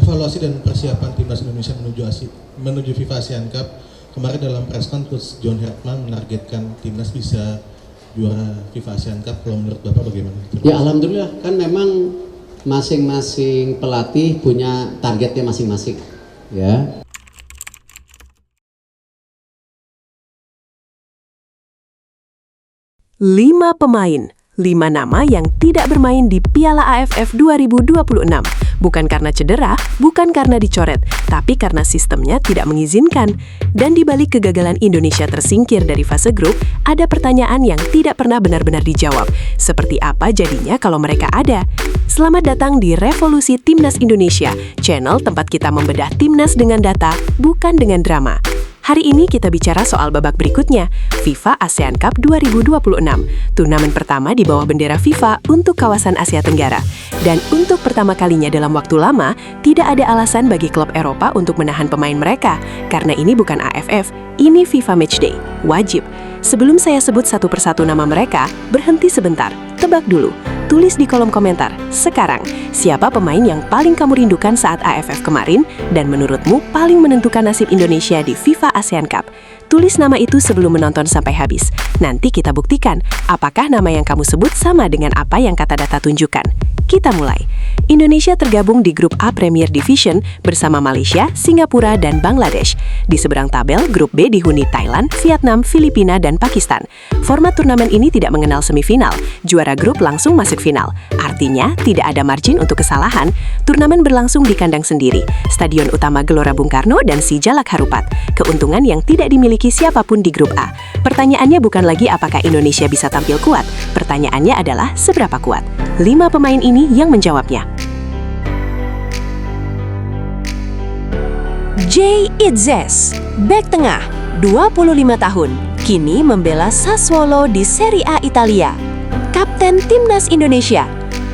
evaluasi dan persiapan timnas Indonesia menuju FIFA ASEAN Cup. Kemarin dalam press conference John Hertman menargetkan timnas bisa juara FIFA ASEAN Cup. Kalau menurut Bapak bagaimana? Ya alhamdulillah, kan memang masing-masing pelatih punya targetnya masing-masing, ya. Lima pemain, 5 nama yang tidak bermain di Piala AFF 2026. Bukan karena cedera, bukan karena dicoret, tapi karena sistemnya tidak mengizinkan. Dan di balik kegagalan Indonesia tersingkir dari fase grup, ada pertanyaan yang tidak pernah benar-benar dijawab. Seperti apa jadinya kalau mereka ada? Selamat datang di Revolusi Timnas Indonesia, channel tempat kita membedah timnas dengan data, bukan dengan drama. Hari ini kita bicara soal babak berikutnya, FIFA ASEAN Cup 2026, turnamen pertama di bawah bendera FIFA untuk kawasan Asia Tenggara. Dan untuk pertama kalinya dalam waktu lama, tidak ada alasan bagi klub Eropa untuk menahan pemain mereka, karena ini bukan AFF, ini FIFA Matchday, wajib. Sebelum saya sebut satu persatu nama mereka, berhenti sebentar, tebak dulu. Tulis di kolom komentar, sekarang, siapa pemain yang paling kamu rindukan saat AFF kemarin dan menurutmu paling menentukan nasib Indonesia di FIFA ASEAN Cup? Tulis nama itu sebelum menonton sampai habis. Nanti kita buktikan, apakah nama yang kamu sebut sama dengan apa yang kata data tunjukkan. Kita mulai. Indonesia tergabung di grup A Premier Division bersama Malaysia, Singapura, dan Bangladesh. Di seberang tabel, grup B dihuni Thailand, Vietnam, Filipina, dan Pakistan. Format turnamen ini tidak mengenal semifinal. Juara grup langsung masuk final. Artinya, tidak ada margin untuk kesalahan. Turnamen berlangsung di kandang sendiri, Stadion Utama Gelora Bung Karno dan Sijalak Harupat. Keuntungan yang tidak dimiliki siapapun di grup A. Pertanyaannya bukan lagi apakah Indonesia bisa tampil kuat. Pertanyaannya adalah seberapa kuat. 5 pemain ini yang menjawabnya. Jay Itzes, bek tengah, 25 tahun, kini membela Sassuolo di Serie A Italia. Kapten Timnas Indonesia.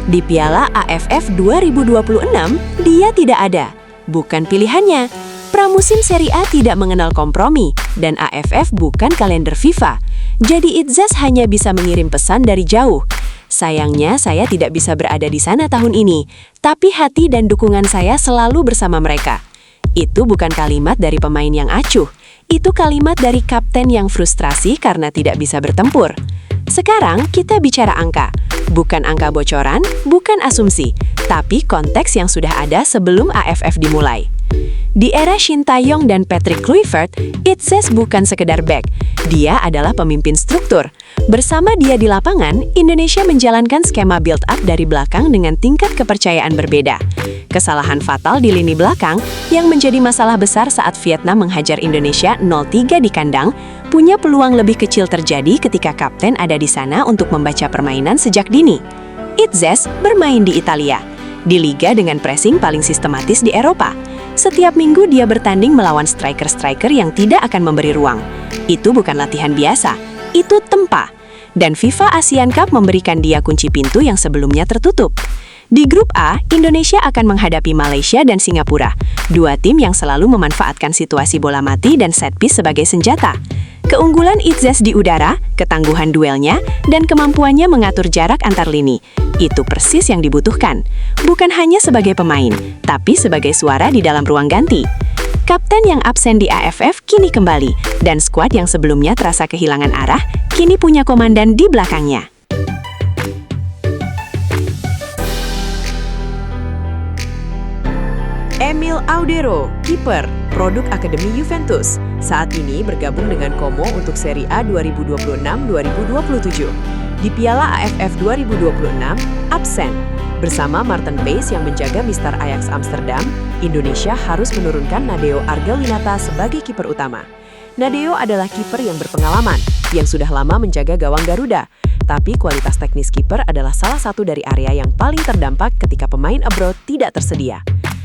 Di Piala AFF 2026, dia tidak ada. Bukan pilihannya. Pramusim Serie A tidak mengenal kompromi, dan AFF bukan kalender FIFA. Jadi Itzes hanya bisa mengirim pesan dari jauh. Sayangnya, saya tidak bisa berada di sana tahun ini, tapi hati dan dukungan saya selalu bersama mereka. Itu bukan kalimat dari pemain yang acuh, itu kalimat dari kapten yang frustrasi karena tidak bisa bertempur. Sekarang kita bicara angka, bukan angka bocoran, bukan asumsi, tapi konteks yang sudah ada sebelum AFF dimulai. Di era Shin Tae-yong dan Patrick Kluivert, Itzes bukan sekedar bek, dia adalah pemimpin struktur. Bersama dia di lapangan, Indonesia menjalankan skema build-up dari belakang dengan tingkat kepercayaan berbeda. Kesalahan fatal di lini belakang yang menjadi masalah besar saat Vietnam menghajar Indonesia 0-3 di kandang, punya peluang lebih kecil terjadi ketika kapten ada di sana untuk membaca permainan sejak dini. Itzes bermain di Italia, di liga dengan pressing paling sistematis di Eropa. Setiap minggu dia bertanding melawan striker-striker yang tidak akan memberi ruang. Itu bukan latihan biasa, itu tempa. Dan FIFA ASEAN Cup memberikan dia kunci pintu yang sebelumnya tertutup. Di grup A, Indonesia akan menghadapi Malaysia dan Singapura, dua tim yang selalu memanfaatkan situasi bola mati dan set piece sebagai senjata. Keunggulan Itzes di udara, ketangguhan duelnya, dan kemampuannya mengatur jarak antar lini. Itu persis yang dibutuhkan. Bukan hanya sebagai pemain, tapi sebagai suara di dalam ruang ganti. Kapten yang absen di AFF kini kembali, dan skuad yang sebelumnya terasa kehilangan arah, kini punya komandan di belakangnya. Emil Audero, kiper, produk Akademi Juventus, saat ini bergabung dengan Como untuk Serie A 2026-2027. Di Piala AFF 2026, absen. Bersama Martin Paes yang menjaga Mister Ajax Amsterdam, Indonesia harus menurunkan Nadeo Argawinata sebagai kiper utama. Nadeo adalah kiper yang berpengalaman, yang sudah lama menjaga gawang Garuda. Tapi kualitas teknis kiper adalah salah satu dari area yang paling terdampak ketika pemain abroad tidak tersedia.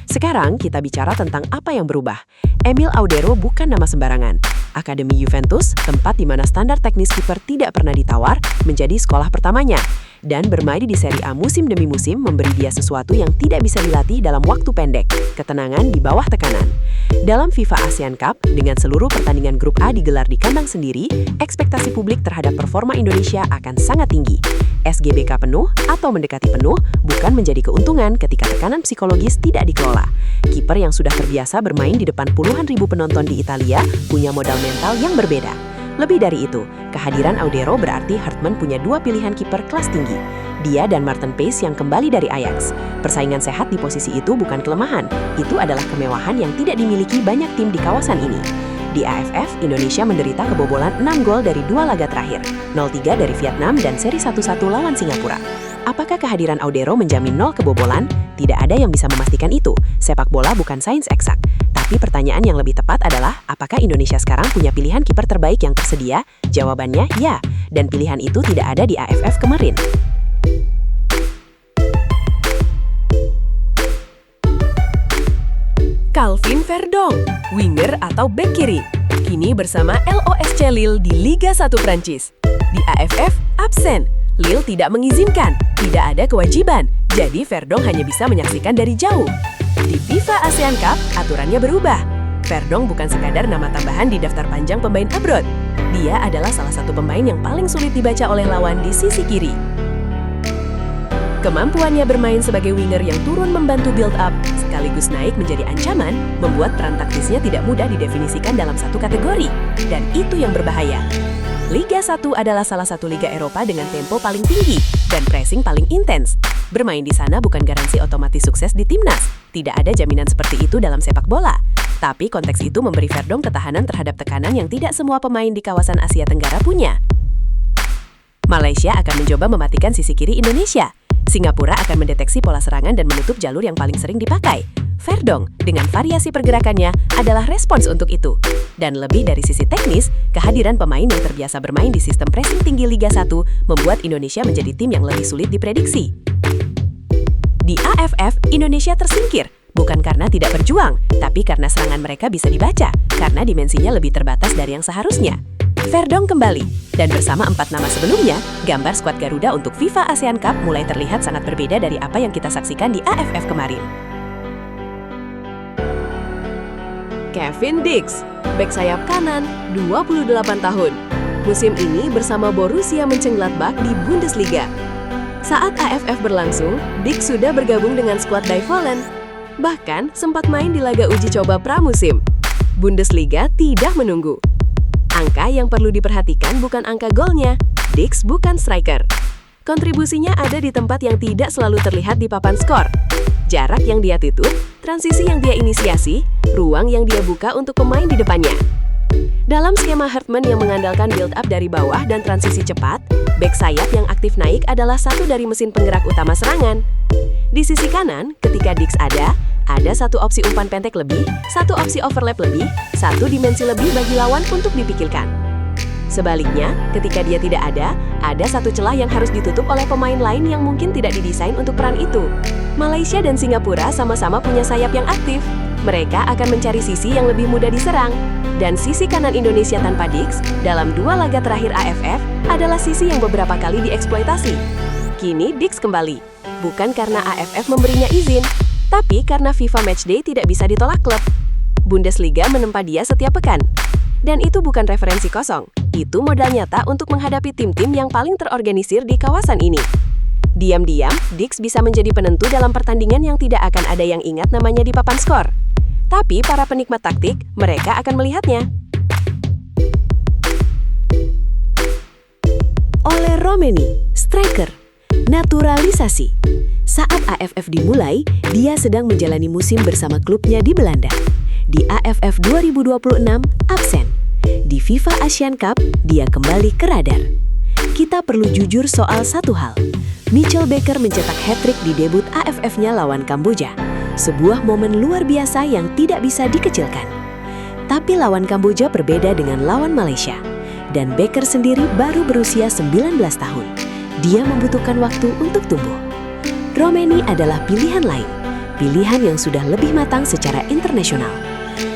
Sekarang kita bicara tentang apa yang berubah. Emil Audero bukan nama sembarangan. Akademi Juventus, tempat di mana standar teknis kiper tidak pernah ditawar, menjadi sekolah pertamanya. Dan bermain di Serie A musim demi musim memberi dia sesuatu yang tidak bisa dilatih dalam waktu pendek, ketenangan di bawah tekanan. Dalam FIFA ASEAN Cup, dengan seluruh pertandingan grup A digelar di kandang sendiri, ekspektasi publik terhadap performa Indonesia akan sangat tinggi. SGBK penuh atau mendekati penuh bukan menjadi keuntungan ketika tekanan psikologis tidak dikelola. kiper yang sudah terbiasa bermain di depan puluhan ribu penonton di Italia punya modal mental yang berbeda. Lebih dari itu, kehadiran Audero berarti Hartman punya dua pilihan kiper kelas tinggi. Dia dan Martin Paes yang kembali dari Ajax. Persaingan sehat di posisi itu bukan kelemahan, itu adalah kemewahan yang tidak dimiliki banyak tim di kawasan ini. Di AFF, Indonesia menderita kebobolan 6 gol dari 2 laga terakhir, 0-3 dari Vietnam dan seri 1-1 lawan Singapura. Apakah kehadiran Audero menjamin 0 kebobolan? Tidak ada yang bisa memastikan itu. Sepak bola bukan sains eksak. Tapi pertanyaan yang lebih tepat adalah, apakah Indonesia sekarang punya pilihan kiper terbaik yang tersedia? Jawabannya ya, dan pilihan itu tidak ada di AFF kemarin. Calvin Verdong, winger atau bek kiri, kini bersama LOSC Lille di Liga 1 Prancis. Di AFF, absen. Lille tidak mengizinkan, tidak ada kewajiban, jadi Verdong hanya bisa menyaksikan dari jauh. Di FIFA ASEAN Cup, aturannya berubah. Verdong bukan sekadar nama tambahan di daftar panjang pemain abroad. Dia adalah salah satu pemain yang paling sulit dibaca oleh lawan di sisi kiri. Kemampuannya bermain sebagai winger yang turun membantu build-up, sekaligus naik menjadi ancaman, membuat peran taktisnya tidak mudah didefinisikan dalam satu kategori. Dan itu yang berbahaya. Liga 1 adalah salah satu liga Eropa dengan tempo paling tinggi dan pressing paling intens. Bermain di sana bukan garansi otomatis sukses di timnas. Tidak ada jaminan seperti itu dalam sepak bola. Tapi konteks itu memberi Verdong ketahanan terhadap tekanan yang tidak semua pemain di kawasan Asia Tenggara punya. Malaysia akan mencoba mematikan sisi kiri Indonesia. Singapura akan mendeteksi pola serangan dan menutup jalur yang paling sering dipakai. Verdong, dengan variasi pergerakannya, adalah respons untuk itu. Dan lebih dari sisi teknis, kehadiran pemain yang terbiasa bermain di sistem pressing tinggi Liga 1 membuat Indonesia menjadi tim yang lebih sulit diprediksi. Di AFF, Indonesia tersingkir, bukan karena tidak berjuang, tapi karena serangan mereka bisa dibaca, karena dimensinya lebih terbatas dari yang seharusnya. Verdong kembali, dan bersama 4 nama sebelumnya, gambar skuad Garuda untuk FIFA ASEAN Cup mulai terlihat sangat berbeda dari apa yang kita saksikan di AFF kemarin. Kevin Dix, bek sayap kanan, 28 tahun. Musim ini bersama Borussia Mönchengladbach di Bundesliga. Saat AFF berlangsung, Dix sudah bergabung dengan skuad Die Vollen. Bahkan sempat main di laga uji coba pramusim. Bundesliga tidak menunggu. Angka yang perlu diperhatikan bukan angka golnya. Dix bukan striker. Kontribusinya ada di tempat yang tidak selalu terlihat di papan skor. Jarak yang dia tutup, transisi yang dia inisiasi, ruang yang dia buka untuk pemain di depannya. Dalam skema Hartman yang mengandalkan build-up dari bawah dan transisi cepat, bek sayap yang aktif naik adalah satu dari mesin penggerak utama serangan. Di sisi kanan, ketika Dix ada satu opsi umpan pendek lebih, satu opsi overlap lebih, satu dimensi lebih bagi lawan untuk dipikirkan. Sebaliknya, ketika dia tidak ada satu celah yang harus ditutup oleh pemain lain yang mungkin tidak didesain untuk peran itu. Malaysia dan Singapura sama-sama punya sayap yang aktif. Mereka akan mencari sisi yang lebih mudah diserang. Dan sisi kanan Indonesia tanpa Dix, dalam 2 laga terakhir AFF, adalah sisi yang beberapa kali dieksploitasi. Kini Dix kembali, bukan karena AFF memberinya izin, tapi karena FIFA Matchday tidak bisa ditolak klub. Bundesliga menempa dia setiap pekan. Dan itu bukan referensi kosong, itu modal nyata untuk menghadapi tim-tim yang paling terorganisir di kawasan ini. Diam-diam, Dix bisa menjadi penentu dalam pertandingan yang tidak akan ada yang ingat namanya di papan skor. Tapi para penikmat taktik, mereka akan melihatnya. Ole Romeni, striker, naturalisasi. Saat AFF dimulai, dia sedang menjalani musim bersama klubnya di Belanda. Di AFF 2026, absen. Di FIFA ASEAN Cup, dia kembali ke radar. Kita perlu jujur soal satu hal. Mitchell Baker mencetak hat-trick di debut AFF-nya lawan Kamboja. Sebuah momen luar biasa yang tidak bisa dikecilkan. Tapi lawan Kamboja berbeda dengan lawan Malaysia. Dan Baker sendiri baru berusia 19 tahun. Dia membutuhkan waktu untuk tumbuh. Romeni adalah pilihan lain. Pilihan yang sudah lebih matang secara internasional.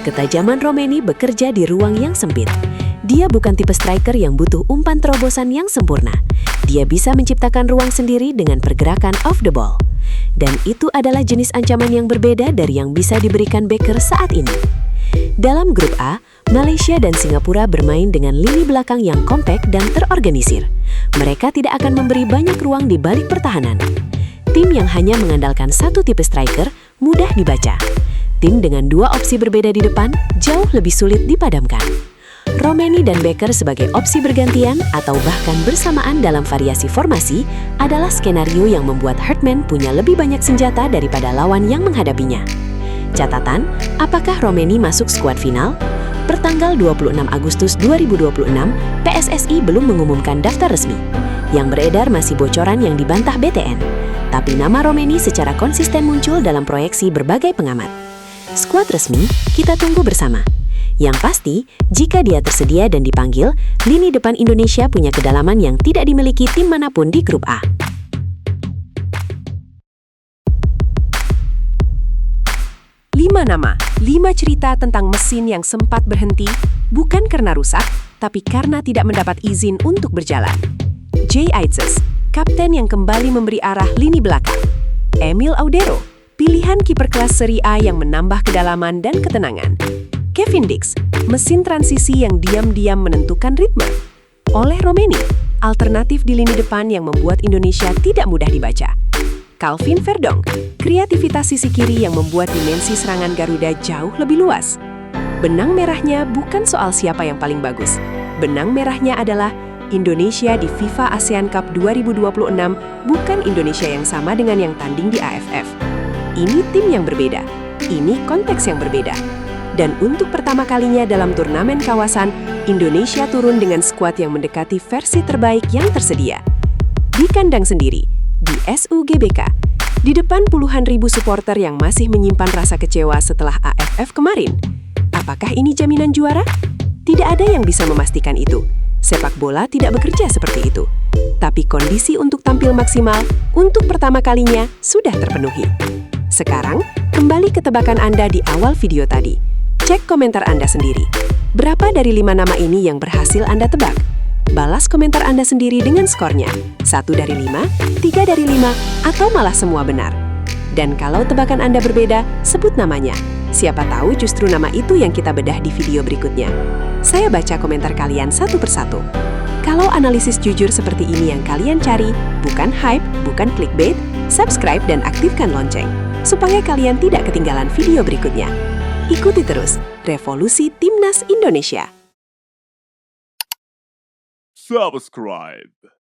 Ketajaman Romeni bekerja di ruang yang sempit. Dia bukan tipe striker yang butuh umpan terobosan yang sempurna. Dia bisa menciptakan ruang sendiri dengan pergerakan off the ball. Dan itu adalah jenis ancaman yang berbeda dari yang bisa diberikan Baker saat ini. Dalam grup A, Malaysia dan Singapura bermain dengan lini belakang yang kompak dan terorganisir. Mereka tidak akan memberi banyak ruang di balik pertahanan. Tim yang hanya mengandalkan satu tipe striker mudah dibaca. Tim dengan dua opsi berbeda di depan jauh lebih sulit dipadamkan. Romeni dan Becker sebagai opsi bergantian atau bahkan bersamaan dalam variasi formasi adalah skenario yang membuat Hartman punya lebih banyak senjata daripada lawan yang menghadapinya. Catatan, apakah Romeni masuk skuad final? Pertanggal 26 Agustus 2026, PSSI belum mengumumkan daftar resmi. Yang beredar masih bocoran yang dibantah BTN. Tapi nama Romeni secara konsisten muncul dalam proyeksi berbagai pengamat. Skuad resmi, kita tunggu bersama. Yang pasti, jika dia tersedia dan dipanggil, lini depan Indonesia punya kedalaman yang tidak dimiliki tim manapun di grup A. 5 nama, 5 cerita tentang mesin yang sempat berhenti, bukan karena rusak, tapi karena tidak mendapat izin untuk berjalan. Jay Aitzes, kapten yang kembali memberi arah lini belakang. Emil Audero, pilihan kiper kelas Serie A yang menambah kedalaman dan ketenangan. Kevin Dix, mesin transisi yang diam-diam menentukan ritme. Oleh Romeni, alternatif di lini depan yang membuat Indonesia tidak mudah dibaca. Calvin Verdonk, kreativitas sisi kiri yang membuat dimensi serangan Garuda jauh lebih luas. Benang merahnya bukan soal siapa yang paling bagus. Benang merahnya adalah Indonesia di FIFA ASEAN Cup 2026 bukan Indonesia yang sama dengan yang tanding di AFF. Ini tim yang berbeda, ini konteks yang berbeda. Dan untuk pertama kalinya dalam turnamen kawasan, Indonesia turun dengan skuad yang mendekati versi terbaik yang tersedia. Di kandang sendiri, di SUGBK, di depan puluhan ribu supporter yang masih menyimpan rasa kecewa setelah AFF kemarin. Apakah ini jaminan juara? Tidak ada yang bisa memastikan itu. Sepak bola tidak bekerja seperti itu. Tapi kondisi untuk tampil maksimal untuk pertama kalinya sudah terpenuhi. Sekarang, kembali ke tebakan Anda di awal video tadi. Cek komentar Anda sendiri. Berapa dari 5 nama ini yang berhasil Anda tebak? Balas komentar Anda sendiri dengan skornya. 1 dari 5, 3 dari 5, atau malah semua benar. Dan kalau tebakan Anda berbeda, sebut namanya. Siapa tahu justru nama itu yang kita bedah di video berikutnya. Saya baca komentar kalian satu persatu. Kalau analisis jujur seperti ini yang kalian cari, bukan hype, bukan clickbait, subscribe dan aktifkan lonceng, supaya kalian tidak ketinggalan video berikutnya. Ikuti terus Revolusi Timnas Indonesia. Subscribe.